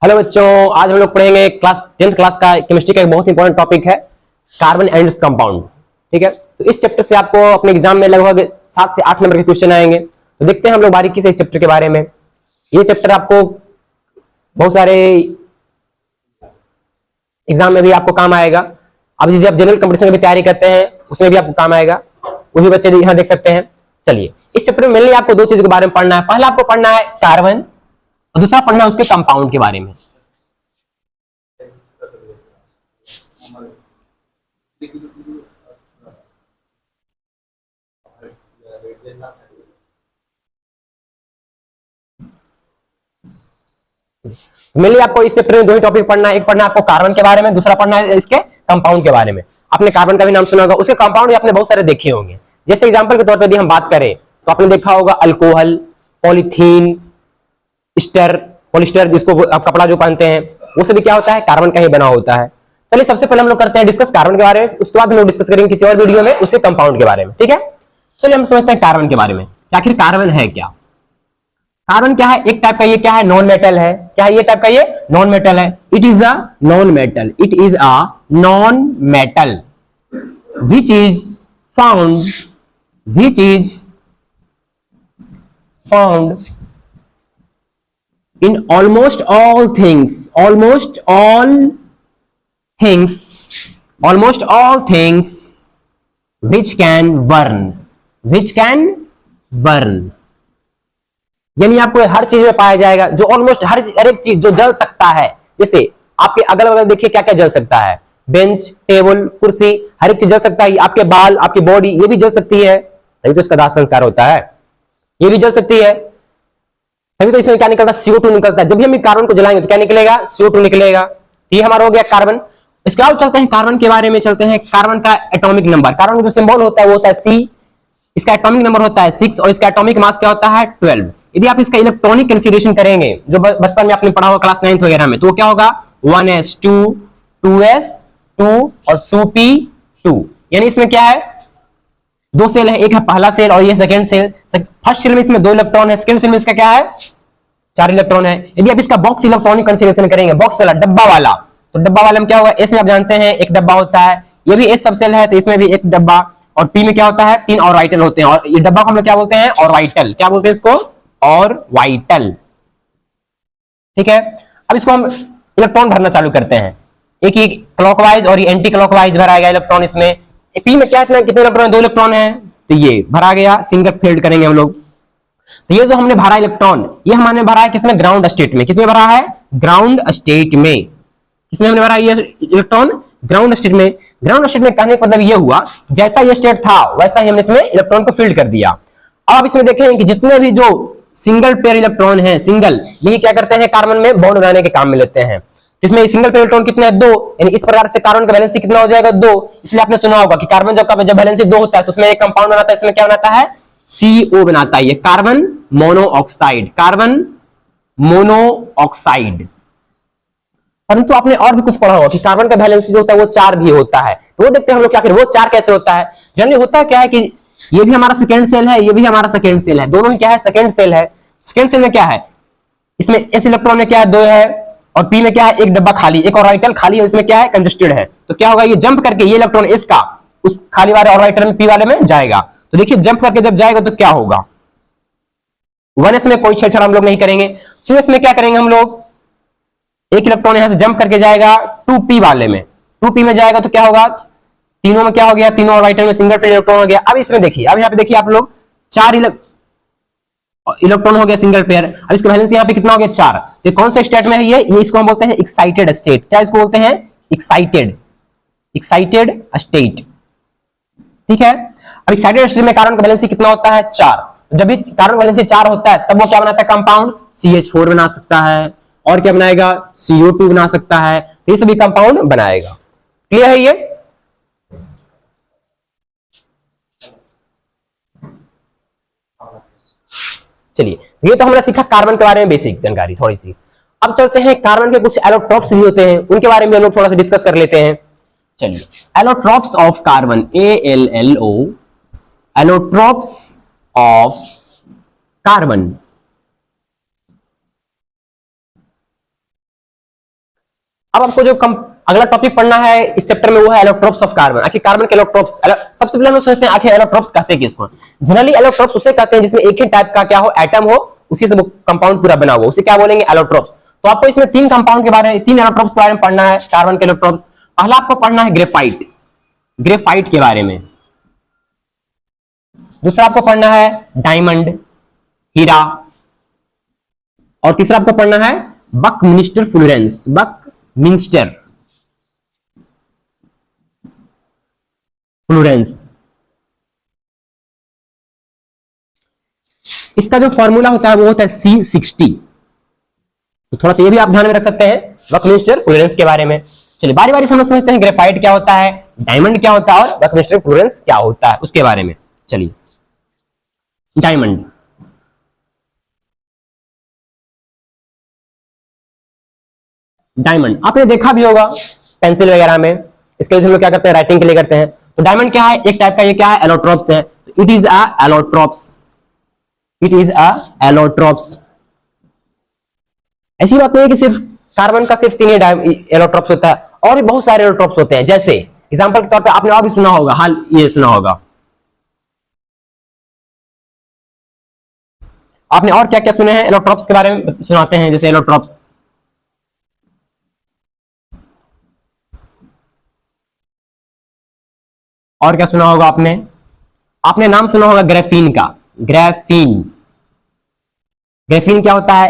Hello बच्चों, आज हम लोग पढ़ेंगे क्लास 10th क्लास का केमिस्ट्री का एक बहुत इंपॉर्टेंट टॉपिक है कार्बन एंड कंपाउंड। ठीक है, तो इस चैप्टर से आपको अपने एग्जाम में लगभग 7 से 8 नंबर के क्वेश्चन आएंगे। तो देखते हैं हम लोग बारीकी से इस चैप्टर के बारे में। ये चैप्टर आपको बहुत सारे एग्जाम में भी आपको काम आएगा। अब यदि आप जनरल कंपटीशन की तैयारी करते हैं उसमें भी आपको काम आएगा, वो भी बच्चे यहाँ देख सकते हैं। चलिए, इस चैप्टर में मेनली आपको दो चीजों के बारे में पढ़ना है। पहला आपको पढ़ना है कार्बन और दूसरा पढ़ना है उसके कंपाउंड के बारे में। मेनली आपको इस चैप्टर में दो ही टॉपिक पढ़ना है। एक पढ़ना है आपको कार्बन के बारे में, दूसरा पढ़ना है इसके कंपाउंड के बारे में। आपने कार्बन का भी नाम सुना होगा, उसके कंपाउंड आपने बहुत सारे देखे होंगे। जैसे एग्जांपल के तौर पर यदि हम बात करें तो आपने देखा होगा अल्कोहल, पॉलीथीन, स्टर, पॉलिस्टर जिसको आप कपड़ा जो पहनते हैं वो सभी क्या होता है, कार्बन का ही बना होता है। चलिए सबसे पहले हम लोग करते हैं डिस्कस कार्बन के बारे में, उसके बाद हम लोग डिस्कस करेंगे किसी और वीडियो में उसके कंपाउंड के बारे में। ठीक है, चलिए हम समझते हैं कार्बन के बारे में। आखिर कार्बन है क्या? कार्बन क्या है? एक टाइप का ये क्या है, नॉन मेटल है। क्या है ये टाइप का? ये नॉन मेटल है। It is a non metal, it is a non metal which is found, which is found in almost all things, almost all things, almost all things which can burn, which can burn। यानी आपको हर चीज में पाया जाएगा जो almost हर एक चीज जो जल सकता है। जैसे आपके अगल बगल देखिए क्या क्या जल सकता है, बेंच, टेबल, कुर्सी, हर एक चीज जल सकता है। आपके बाल, आपकी बॉडी, ये भी जल सकती है, तभी तो इसका दाह संस्कार होता है। ये भी जल सकती है, तभी तो इसमें क्या निकलता है, CO2 निकलता है। जब भी हम कार्बन को जलाएंगे तो क्या निकलेगा, CO2 निकलेगा। ये हमारा हो गया कार्बन। इसके बाद चलते हैं कार्बन के बारे में, चलते हैं कार्बन का एटॉमिक नंबर। कार्बन का जो सिंबल होता है वो होता है C, इसका एटॉमिक नंबर होता है 6 और इसका एटॉमिक मास क्या होता है 12। यदि आप इसका इलेक्ट्रॉनिक कन्फिगरेशन करेंगे जो बचपन में आपने पढ़ा होगा क्लास 9th वगैरह में, तो वो क्या होगा 1s2 2s2 और 2p2। यानी इसमें क्या है, दो सेल है, एक है पहला सेल और ये सेकंड सेल। फर्स्ट सेल में इसमें 2 इलेक्ट्रॉन है, सेकंड सेल में इसका क्या है 4 इलेक्ट्रॉन है। यदि आप इसका बॉक्स इलेक्ट्रॉनिक कन्फिगरेशन करेंगे, बॉक्स वाला, डब्बा वाला, तो डब्बा वाले में क्या होगा, एस में आप जानते हैं एक डब्बा होता है, ये भी एस सब सेल है तो इसमें भी एक डब्बा, और पी में क्या होता है 3 ऑर्बिटल होते हैं। और ये डब्बा को हम लोग क्या बोलते हैं, ऑर्बिटल। क्या बोलते हैं इसको, ऑर्बिटल। ठीक है, अब इसको हम इलेक्ट्रॉन भरना चालू करते हैं। एक ही क्लॉकवाइज और ये एंटी क्लॉकवाइज भराएगा इलेक्ट्रॉन। इसमें पी में क्या, कितने इलेक्ट्रॉन, 2 इलेक्ट्रॉन है, तो ये भरा गया, सिंगल फील्ड करेंगे हम लोग। तो ये जो हमने भरा इलेक्ट्रॉन, ये हमने भरा है किसमें, ग्राउंड स्टेट में। किसमें भरा है, ग्राउंड स्टेट में। किसमें हमने भरा ये इलेक्ट्रॉन, ग्राउंड स्टेट में। ग्राउंड स्टेट में कहने का मतलब ये हुआ जैसा ये स्टेट था वैसा ही हमने इसमें इलेक्ट्रॉन को फील्ड कर दिया। अब आप इसमें देखें कि जितने भी जो सिंगल पेयर इलेक्ट्रॉन है, सिंगल, यही क्या करते हैं, कार्बन में बॉन्ड बनाने के काम में लेते हैं। इसमें सिंगल पेयर इलेक्ट्रॉन कितने हैं, 2। यानी इस प्रकार से कार्बन का वैलेंसी कितना हो जाएगा, 2। इसलिए आपने सुना होगा कि कार्बन जब वैलेंसी 2 होता है तो उसमें एक कंपाउंड बनाता है, इसमें क्या बनाता है, CO बनाता है, ये कार्बन मोनोऑक्साइड, कार्बन मोनोऑक्साइड। परंतु आपने और भी कुछ पढ़ा होगा कि कार्बन का वैलेंसी जो होता है वो 4 भी होता है। तो वो देखते हैं हम लोग, क्या आखिर वो 4 कैसे होता है। जनरली होता क्या है कि ये भी हमारा सेकेंड सेल है, ये भी हमारा सेकेंड सेल है, दोनों ही क्या है, सेकेंड सेल है। सेकेंड सेल में क्या है, इसमें एस इलेक्ट्रॉन में क्या है, 2 है, और पी में क्या है, एक डब्बा खाली, एक ऑर्बिटल खाली है, इसमें क्या है, कंजस्टेड है। तो क्या होगा, ये जंप करके ये इलेक्ट्रॉन एस का उस खाली वाले ऑर्बिटल में, पी वाले में जाएगा। तो देखिए जंप करके जब जाएगा तो क्या होगा, 1s में कोई छेड़छाड़ हम लोग नहीं करेंगे। 2s में क्या करेंगे हम लोग, एक इलेक्ट्रॉन यहां से जंप करके जाएगा 2p वाले में, 2p में जाएगा तो क्या होगा, तीनों में क्या हो गया, तीनों ऑर्बिटल में सिंगल फील्ड इलेक्ट्रॉन हो गया। अब इसमें देखिए, अब यहां पे देखिए आप लोग 4 इलेक्ट्रॉन हो गया सिंगल पेयर। अब इसका वैलेंसी यहां पे कितना हो गया, 4। तो कौन सा स्टेट में है ये इसको हम बोलते हैं एक्साइटेड स्टेट। क्या इसको बोलते हैं, एक्साइटेड, एक्साइटेड स्टेट। ठीक है, अब एक्साइटेड स्टेट में कार्बन का वैलेंसी कितना होता है, 4। जब भी कार्बन वैलेंसी 4 होता है तब वो क्या बनाता है, कंपाउंड CH4 बना सकता है, और क्या बनाएगा, CO2 बना सकता है। तो ये सभी कंपाउंड बनाएगा। क्लियर है ये। चलिए, ये तो हमने सीखा कार्बन के बारे में बेसिक जानकारी थोड़ी सी। अब चलते हैं कार्बन के कुछ एलोट्रोप्स भी होते हैं, उनके बारे में हम लोग थोड़ा सा डिस्कस कर लेते हैं। चलिए, allotropes of carbon, ALLO, allotropes of carbon. अब आपको जो अगला टॉपिक पढ़ना है इस चैप्टर में वो है एलोट्रोप्स ऑफ कार्बन। आखिर कार्बन के एलोट्रोप्स, सबसे पहले हम लोग सोचते हैं आखिर एलोट्रोप्स कहते हैं किसको। जनरली एलोट्रोप्स उसे कहते हैं जिसमें एक ही टाइप का क्या हो, एटम हो, उसी से वो कंपाउंड पूरा बना हुआ, उसे क्या बोलेंगे, एलोट्रोप्स। तो आपको इसमें तीन कंपाउंड के बारे में, तीन एलोट्रोप्स के बारे में पढ़ना है, कार्बन के एलोट्रोप्स। पहला आपको पढ़ना है ग्रेफाइट, ग्रेफाइट के बारे में। दूसरा आपको पढ़ना है डायमंड, हीरा। और तीसरा आपको पढ़ना है बकमिंस्टर फ्लोरेंस, बकमिंस्टर फ्लोरेंस। इसका जो फॉर्मूला होता है वो होता है C60। तो थोड़ा सा ये भी आप ध्यान में रख सकते हैं बकमिंस्टर फ्लोरेंस के बारे में। चलिए बारी बारी समझते हैं ग्रेफाइट क्या होता है, डायमंड क्या होता है और बकमिंस्टर फ्लोरेंस क्या होता है उसके बारे में। चलिए डायमंड, डायमंड आपने देखा भी होगा पेंसिल वगैरह में, इसके लिए हम लोग क्या करते हैं, राइटिंग के लिए करते हैं। तो डायमंड क्या है, एक टाइप का, ये क्या है, एलोट्रोप्स है। It is a allotropes, it is a allotropes. ऐसी बात नहीं है कि सिर्फ कार्बन का सिर्फ तीन ही एलोट्रोप्स होता है, और भी बहुत सारे एलोट्रोप्स होते हैं। जैसे एग्जांपल के तौर पे आपने और भी सुना होगा, हाल ये सुना होगा आपने, और क्या क्या सुने हैं एलोट्रोप्स के बारे में, सुनाते हैं जैसे एलोट्रोप्स। और क्या सुना होगा आपने, आपने नाम सुना होगा ग्रेफीन का, ग्रेफीन। ग्रेफीन क्या होता है,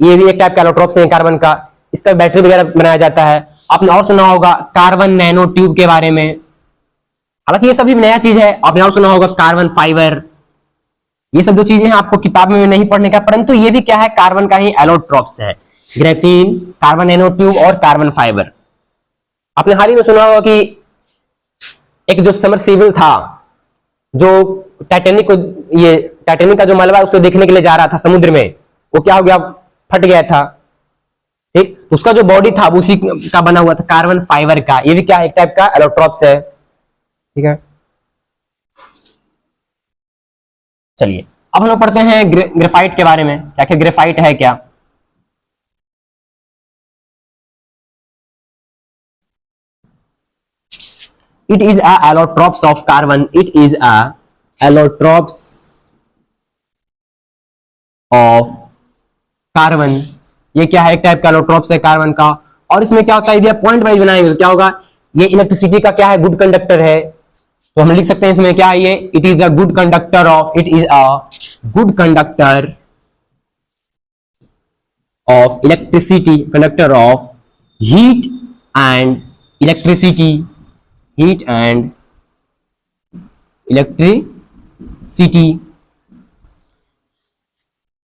ये भी एक टाइप का एलोट्रोप्स है कार्बन का, इसका बैटरी वगैरह बनाया जाता है। आपने और सुना होगा कार्बन नैनो ट्यूब के बारे में, हालांकि ये सभी नया चीज है। आपने और सुना होगा कार्बन फाइबर। ये सब जो चीजें हैं आपको किताब में नहीं पढ़ने का, परंतु ये भी क्या है, कार्बन का ही एलोट्रोप्स है। ग्रेफीन, कार्बन नैनो ट्यूब और कार्बन फाइबर। आपने हाल ही में सुना होगा कि एक जो समरसीबल था, जो टाइटेनिक को, ये टाइटेनिक का जो मलबा उसको देखने के लिए जा रहा था समुद्र में, वो क्या हो गया, फट गया था। ठीक, उसका जो बॉडी था वो उसी का बना हुआ था, कार्बन फाइबर का। ये भी क्या एक टाइप का एलोट्रोप्स है। ठीक है, चलिए अब हम लोग पढ़ते हैं ग्रेफाइट के बारे में। आखिर ग्रेफाइट है क्या। It is a allotropes of carbon. It is a allotropes of carbon. ये क्या है, एक टाइप का एलोट्रोप्स है कार्बन का। और इसमें क्या होता है, यदि आप पॉइंट वाइज बनाएंगे तो क्या होगा, ये इलेक्ट्रिसिटी का क्या है, गुड कंडक्टर है। तो हम लिख सकते हैं इसमें क्या है, ये it is a good conductor of, it is a good conductor of electricity, conductor of heat and electricity, heat and electricity.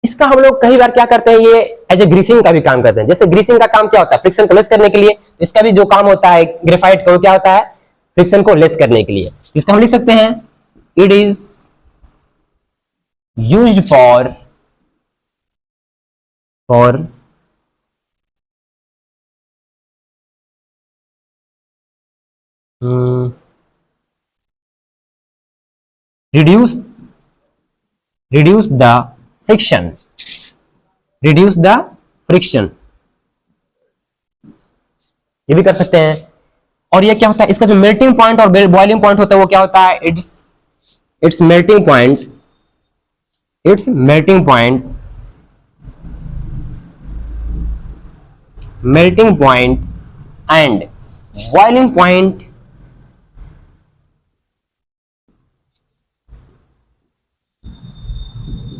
इसका हम लोग कई बार क्या करते हैं, ये एज ए ग्रीसिंग का भी काम करते हैं। जैसे ग्रीसिंग का काम क्या होता है, फ्रिक्शन को लेस करने के लिए। तो इसका भी जो काम होता है ग्रेफाइट का, वो क्या होता है, फ्रिक्शन को लेस करने के लिए। इसका हम लिख सकते हैं it is used for reduce reduce the friction, reduce the friction, ये भी कर सकते हैं। और ये क्या होता है, इसका जो मेल्टिंग पॉइंट और बॉइलिंग पॉइंट होता है वो क्या होता है, it's melting point, it's melting point, melting point and boiling point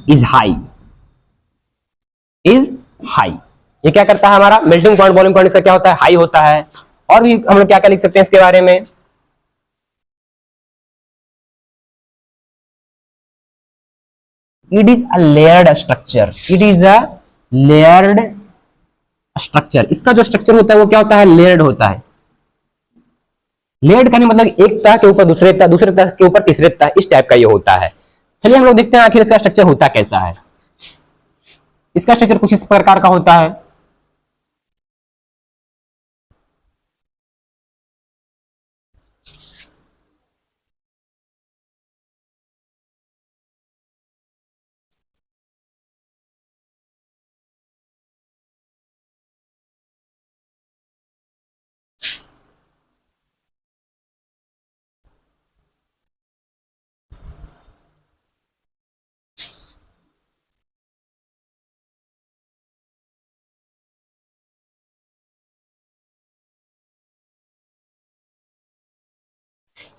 is high, is high। ये क्या करता है, हमारा मेल्टिंग पॉइंट बॉइलिंग पॉइंट इसका क्या होता है, हाई होता है। और भी हम लोग क्या क्या लिख सकते हैं इसके बारे में, it is a layered structure, it is a layered structure. इसका जो स्ट्रक्चर होता है वो क्या होता है, लेयर्ड होता है। लेयर्ड का नहीं मतलब एक तरह के ऊपर दूसरे तरह, दूसरे तरह के ऊपर तीसरे तरह, इस टाइप का ये होता है। चलिए हम लोग देखते हैं आखिर इसका स्ट्रक्चर होता कैसा है। इसका स्ट्रक्चर कुछ इस प्रकार का होता है।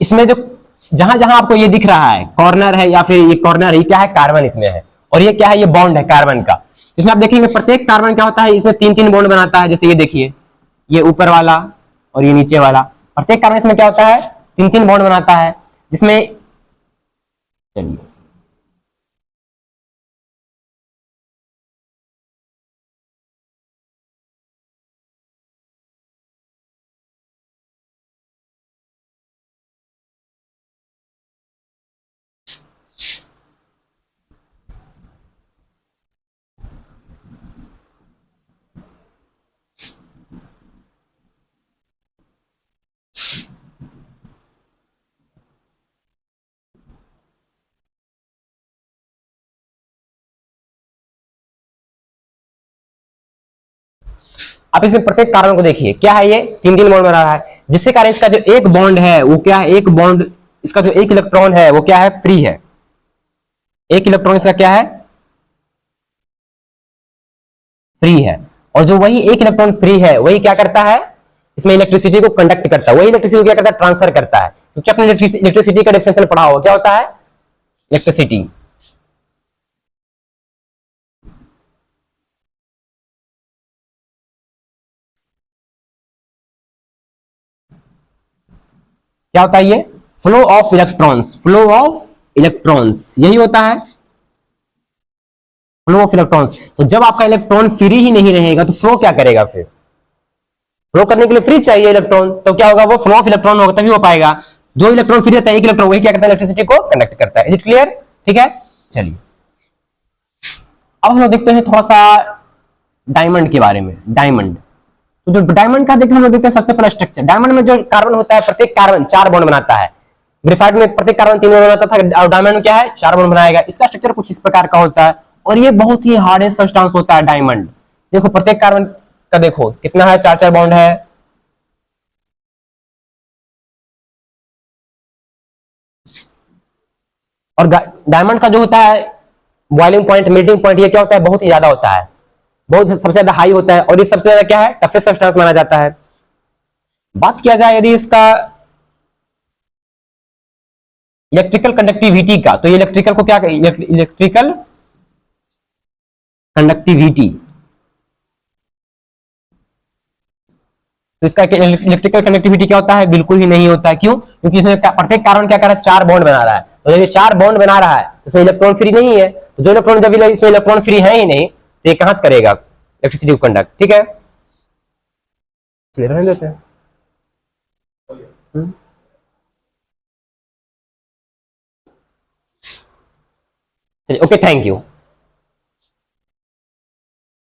इसमें जो जहां जहां आपको ये दिख रहा है कॉर्नर है या फिर ये कॉर्नर है, ये क्या है, कार्बन इसमें है, और ये क्या है, ये बॉन्ड है कार्बन का। इसमें आप देखेंगे प्रत्येक कार्बन क्या होता है, इसमें तीन तीन बॉन्ड बनाता है। जैसे ये देखिए, ये ऊपर वाला और ये नीचे वाला, प्रत्येक कार्बन इसमें क्या होता है, तीन तीन बॉन्ड बनाता है। जिसमें चलिए आप इसमें प्रत्येक कार्बन को देखिए, क्या है, ये तीन तीन बॉन्ड बना रहा है, जिससे कारण इसका जो एक बॉन्ड है वो क्या है, एक बॉन्ड, इसका जो एक इलेक्ट्रॉन है वो क्या है, फ्री है। एक इलेक्ट्रॉन इसका क्या है, फ्री है। और जो वही एक इलेक्ट्रॉन फ्री है वही क्या करता है, इसमें इलेक्ट्रिसिटी को कंडक्ट करता है, वही इलेक्ट्रिसिटी को क्या करता है, ट्रांसफर करता है। क्योंकि आपने इलेक्ट्रिसिटी का डेफिनेशन पढ़ा होगा, क्या होता है, इलेक्ट्रिसिटी क्या होता है, ये flow of electrons, flow of electrons यही होता है, फ्लो ऑफ इलेक्ट्रॉन्स। तो जब आपका इलेक्ट्रॉन फ्री ही नहीं रहेगा तो फ्लो क्या करेगा, फिर फ्लो करने के लिए फ्री चाहिए इलेक्ट्रॉन, तो क्या होगा, वो फ्लो ऑफ इलेक्ट्रॉन होगा तभी हो पाएगा। जो इलेक्ट्रॉन फ्री रहता है, एक इलेक्ट्रॉन, वही क्या करता है, इलेक्ट्रिसिटी को कंडक्ट करता है। इज इट क्लियर, ठीक है। चलिए अब हम लोग देखते हैं थोड़ा सा डायमंड के बारे में। डायमंड, तो जो डायमंड का देखते हैं, हम लोग देखते हैं सबसे पहला स्ट्रक्चर। डायमंड में जो कार्बन होता है, प्रत्येक कार्बन चार बॉन्ड बनाता है। ग्रेफाइट में प्रत्येक कार्बन तीन बॉन्ड बनाता था, और डायमंड में क्या है, चार बॉन्ड बनाएगा। इसका स्ट्रक्चर कुछ इस प्रकार का होता है, और ये बहुत ही हार्डेस्ट सब्सटेंस होता है डायमंड। देखो प्रत्येक कार्बन का देखो कितना है, चार चार बॉन्ड है। और डायमंड का जो होता है बॉइलिंग पॉइंट, मेल्टिंग पॉइंट, ये क्या होता है, बहुत ही ज्यादा होता है, बहुत सबसे ज्यादा हाई होता है, और ये सबसे ज्यादा क्या है, टफेस्ट सब्सटेंस माना जाता है। बात किया जाए यदि इसका इलेक्ट्रिकल कंडक्टिविटी का, तो ये इलेक्ट्रिकल को क्या, इलेक्ट्रिकल कंडक्टिविटी, तो इसका इलेक्ट्रिकल कंडक्टिविटी क्या होता है, बिल्कुल ही नहीं होता है। क्यों, क्योंकि इसमें प्रत्येक कार्बन क्या कर रहा है, चार बॉन्ड बना रहा है। तो जब ये चार बॉन्ड बना रहा है, इसमें इलेक्ट्रॉन फ्री नहीं है, तो जो इलेक्ट्रॉन, जब इसमें इलेक्ट्रॉन फ्री है ही नहीं, तो ये कहां से करेगा इलेक्ट्रिसिटी को कंडक्ट, ठीक है। चलिए रहने देते हैं। चलिए ओके, थैंक यू।